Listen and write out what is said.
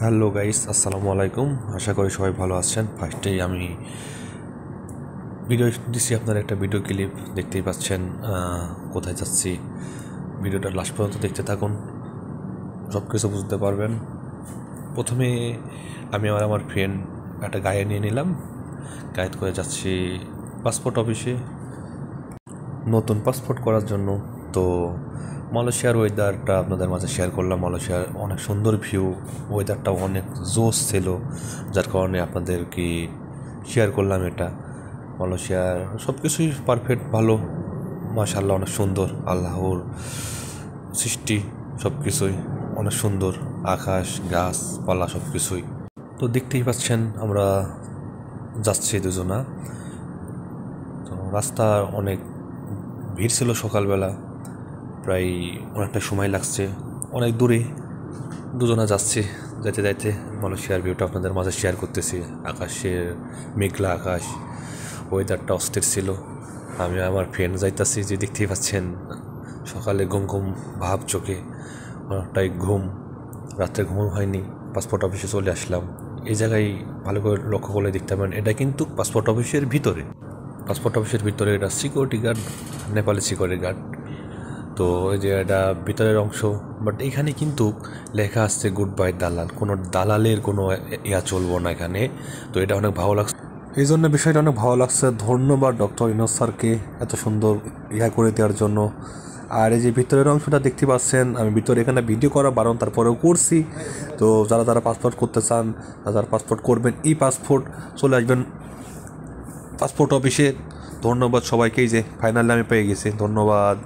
Hello guys, আসসালামু আলাইকুম। আশা করি সবাই ভালো আছেন। ফার্স্টেই আমি ভিডিও দিচ্ছি, আপনার একটা ভিডিও ক্লিপ দেখতেই পাচ্ছেন। কোথায় যাচ্ছি, ভিডিওটা লাস্ট পর্যন্ত দেখতে থাকুন, সব কিছু বুঝতে পারবেন। প্রথমে আমি আমার ফ্রেন্ড একটা গাড়ি নিয়ে নিলাম, গাড়িতে করে যাচ্ছি পাসপোর্ট অফিসে নতুন পাসপোর্ট করার জন্য। তো মালয়েশিয়ার ওয়েদারটা আপনাদের মাঝে শেয়ার করলাম। মালয়েশিয়ার অনেক সুন্দর ভিউ, ওয়েদারটাও অনেক জোস ছিল, যার কারণে আপনাদেরকে শেয়ার করলাম এটা। মালয়েশিয়ার সব কিছুই পারফেক্ট, ভালো, মাশাআল্লাহ, অনেক সুন্দর। আল্লাহর সৃষ্টি সব কিছুই অনেক সুন্দর, আকাশ, গাছপালা সব কিছুই। তো দেখতেই পাচ্ছেন আমরা যাচ্ছি দুজনা। তো রাস্তা অনেক ভিড় ছিল সকালবেলা, প্রায় অনেকটা সময় লাগছে, অনেক দূরে দুজনা যাচ্ছি। যাইতে যাইতে মালয়েশিয়ার ভিউটা আপনাদের মাঝে শেয়ার করতেছি। আকাশের মেঘলা আকাশ, ওয়েদারটা অস্থির ছিল। আমি আমার ফ্রেন্ড যাইতাছি, যে দেখতেই পাচ্ছেন সকালে ঘুম ঘুম ভাব চোখে, অনেকটাই ঘুম, রাত্রে ঘুম হয়নি। পাসপোর্ট অফিসে চলে আসলাম। এই জায়গায় ভালো করে লক্ষ্য করলে দেখতে পাবেন, এটা কিন্তু পাসপোর্ট অফিসের ভিতরে। পাসপোর্ট অফিসের ভিতরে এটা security guard, Nepali security guard. তো এই যে এটা ভিতরের অংশ, বাট এখানে কিন্তু লেখা আসছে গুড বাই দালাল, কোনো দালালের কোনো ইয়া চলবো না এখানে। তো এটা অনেক ভালো লাগছে, এই জন্য বিষয়টা অনেক ভালো লাগছে। ধন্যবাদ ডক্টর ইনোজ স্যারকে এত সুন্দর ইয়া করে দেওয়ার জন্য। আর এই যে ভিতরের অংশটা দেখতে পাচ্ছেন, আমি ভিতরে এখানে ভিডিও করা বারণ, তারপরেও করছি। তো যারা যারা পাসপোর্ট করতে চান, যারা পাসপোর্ট করবেন, ই পাসপোর্ট চলে আসবেন পাসপোর্ট অফিসে। ধন্যবাদ সবাইকেই, যে ফাইনালি আমি পেয়ে গেছি। ধন্যবাদ।